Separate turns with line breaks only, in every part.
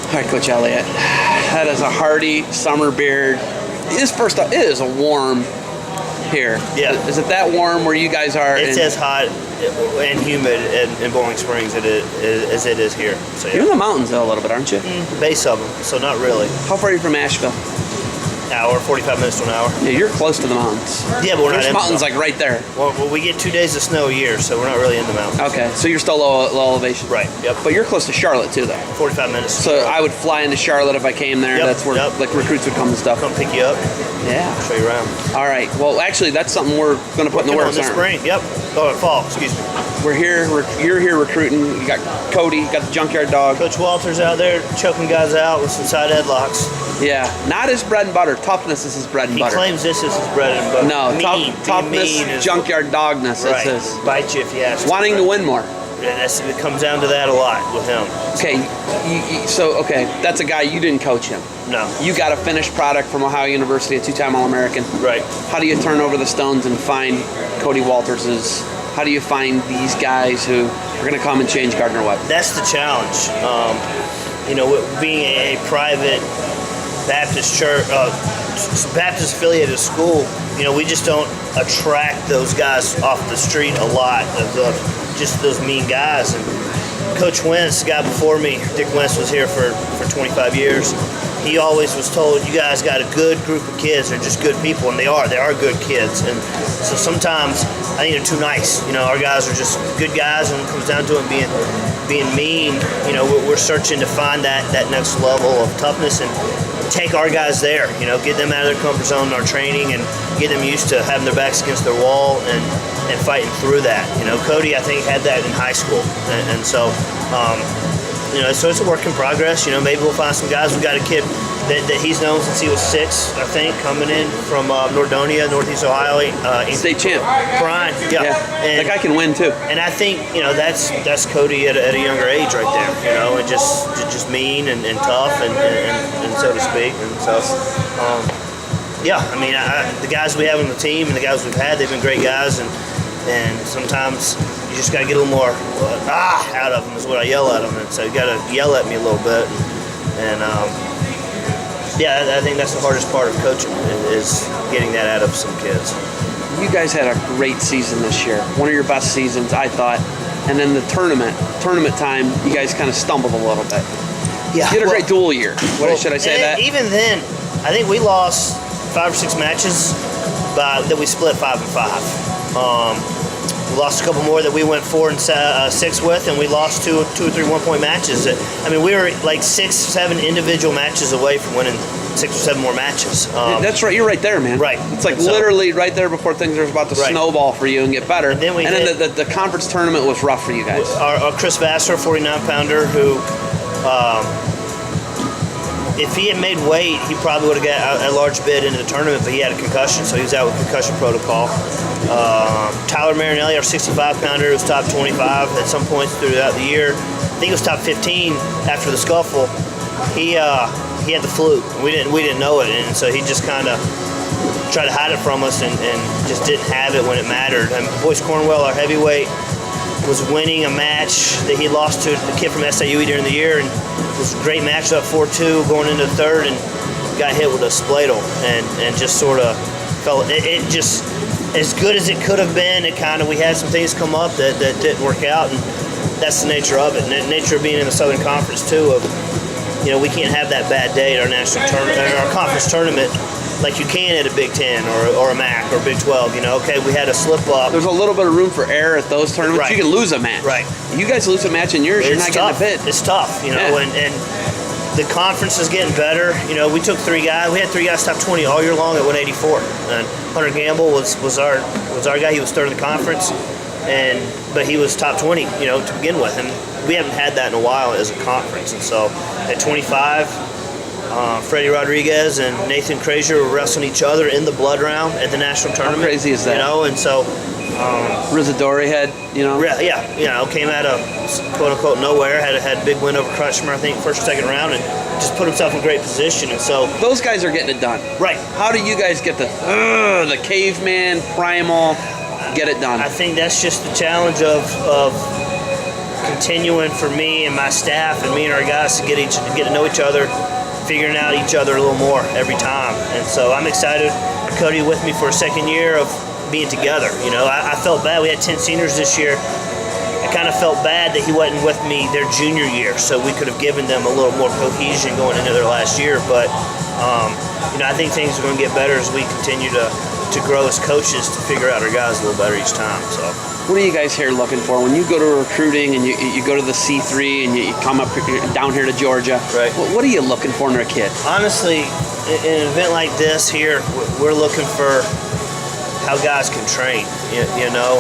All right, Coach Elliot. That is a hearty summer beard. First off, it is a warm here.
Yeah.
Is it that warm where you guys are?
It's as hot and humid in Bowling Springs as it is here. So, yeah.
You're in the mountains though a little bit, aren't you?
Base of them, so not really.
How far are you from Asheville?
Hour, 45 minutes to an hour.
Yeah, you're close to the mountains.
Yeah, but we're
There's
not in
mountains
the
like right there.
Well, we get 2 days of snow a year, so we're not really in the mountains.
Okay, so you're still low elevation.
Right, yep.
But you're close to Charlotte too, though.
45 minutes.
So I would fly into Charlotte if I came there.
Yep,
That's where like recruits would come and stuff.
Come pick you up.
Yeah.
Show you around.
All right. Well, actually, that's something we're going to put in the works.
This spring. Yep. Oh, fall. Excuse me.
We're here. You're here recruiting. You got Cody. You got the junkyard dog.
Coach Walter's out there choking guys out with some side headlocks.
Yeah. Not his bread and butter. Toughness is his bread and butter.
He claims this is his bread and butter.
No. Toughness, junkyard dogness.
Right.
Is his.
Bite you if you ask.
Wanting to win more.
Yeah, it comes down to that a lot with him.
Okay. Okay. That's a guy you didn't coach him.
No.
You got a finished product from Ohio University, a 2-time All-American.
Right.
How do you turn over the stones and find Cody Walters's? How do you find these guys who are going to come and change Gardner Webb?
That's the challenge. Being a private Baptist church, Baptist affiliated school, we just don't attract those guys off the street a lot of just those mean guys. And Coach Wentz, the guy before me, Dick Wentz was here for 25 years. He always was told, you guys got a good group of kids. They're just good people, and they are good kids. And so sometimes I think they're too nice. Our guys are just good guys, and when it comes down to it being mean, we're searching to find that next level of toughness and take our guys there, get them out of their comfort zone in our training and get them used to having their backs against their wall and fighting through that. Cody, I think, had that in high school. And so, so it's a work in progress. Maybe we'll find some guys. We've got a kid that he's known since he was 6, I think, coming in from Nordonia, Northeast Ohio.
State champ.
Brian, yeah.
And that guy can win, too.
And I think, that's Cody at a younger age right there, and just mean and tough and so to speak. And so, the guys we have on the team and the guys we've had, they've been great guys, and sometimes you just got to get a little more out of them is what I yell at them. And so you got to yell at me a little bit. I think that's the hardest part of coaching is getting that out of some kids.
You guys had a great season this year. One of your best seasons, I thought. And then the tournament time, you guys kind of stumbled a little bit.
Yeah,
you had a great dual year. Should I say that?
Even then, I think we lost 5 or 6 matches that we split 5 and 5. We lost a couple more that we went 4 and 6 with, and we lost 2 or 3 1-point matches. We were like 6, 7 individual matches away from winning 6 or 7 more matches.
That's right. You're right there, man.
Right.
It's like literally right there before things are about to snowball for you and get better. And then, the conference tournament was rough for you guys.
Our Chris Vassar, 49-pounder, who if he had made weight, he probably would have got a large bid into the tournament, but he had a concussion, so he was out with concussion protocol. Tyler Marinelli, our 65-pounder, was top 25 at some points throughout the year. I think he was top 15 after the scuffle. He had the flu. We didn't know it, and so he just kind of tried to hide it from us and just didn't have it when it mattered. And Boyce Cornwell, our heavyweight, was winning a match that he lost to the kid from SIU during the year, and it was a great match, up 4-2 going into the third, and got hit with a spladle and just sort of fell. It just, as good as it could have been, we had some things come up that didn't work out, and that's the nature of it. And the nature of being in the Southern Conference too, of we can't have that bad day at our national tournament, our conference tournament, like you can at a Big Ten or a MAC or Big 12. Okay, we had a slip up.
There's a little bit of room for error at those tournaments.
Right.
You can lose a match.
Right.
You guys lose a match in yours, you're not
tough.
getting a bid.
It's tough, and the conference is getting better. We took 3 guys. We had 3 guys top 20 all year long at 184. And Hunter Gamble was our guy. He was third in the conference, but he was top 20, to begin with. And we haven't had that in a while as a conference. And so at 25. Freddie Rodriguez and Nathan Frazier were wrestling each other in the blood round at the national tournament.
How crazy is that?
And so
Rizzadori had,
came out of quote unquote nowhere, had a big win over Krushmer, I think, first or second round, and just put himself in great position. And so
those guys are getting it done.
Right.
How do you guys get the caveman primal get it done?
I think that's just the challenge of continuing for me and my staff and me and our guys to get to know each other, figuring out each other a little more every time. And so I'm excited. Cody with me for a second year of being together. You know, I felt bad. We had 10 seniors this year. I kind of felt bad that he wasn't with me their junior year, so we could have given them a little more cohesion going into their last year. But you know, I think things are going to get better as we continue to grow as coaches to figure out our guys a little better each time. So,
what are you guys here looking for when you go to recruiting and you go to the C3 and you come up down here to Georgia?
Right.
What are you looking for in a kid?
Honestly, in an event like this here, we're looking for how guys can train. You know,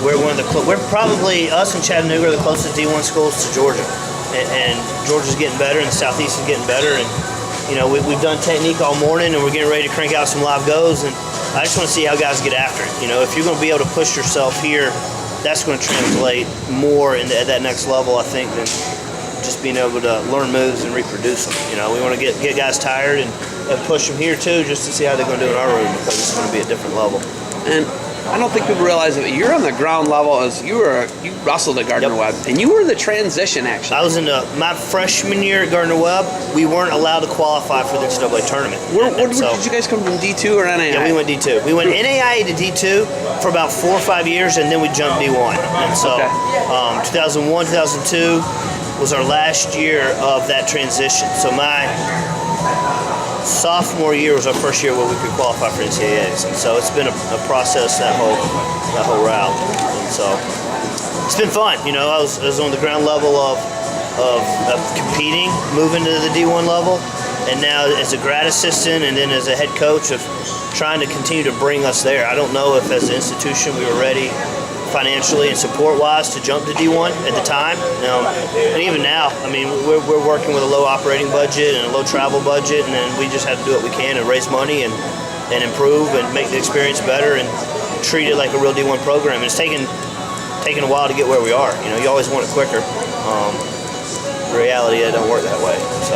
we're probably, us and Chattanooga are the closest D1 schools to Georgia, and Georgia's getting better, and the Southeast is getting better, and you know, we've done technique all morning, and we're getting ready to crank out some live goes, and I just want to see how guys get after it. You know, if you're going to be able to push yourself here, that's going to translate more at that next level, I think, than just being able to learn moves and reproduce them. You know, we want to get guys tired and push them here too, just to see how they're going to do in our room, because it's going to be a different level.
And I don't think people realize that you're on the ground level as you wrestled at Gardner Webb, and you were the transition actually.
I was in my freshman year at Gardner Webb. We weren't allowed to qualify for the NCAA tournament.
Did you guys come from D2 or NAIA?
Yeah, we went D2. We went NAIA to D2 for about 4 or 5 years, and then we jumped D1. And so 2001, 2002 was our last year of that transition. So my sophomore year was our first year where we could qualify for NCAAs, and so it's been a process that whole route. And so it's been fun. You know, I was on the ground level of competing, moving to the D1 level, and now as a grad assistant and then as a head coach of trying to continue to bring us there. I don't know if as an institution we were ready financially and support-wise to jump to D1 at the time. And even now, I mean, we're working with a low operating budget and a low travel budget, and then we just have to do what we can and raise money and improve and make the experience better and treat it like a real D1 program. And it's taken a while to get where we are. You know, you always want it quicker. In reality, it don't work that way. So.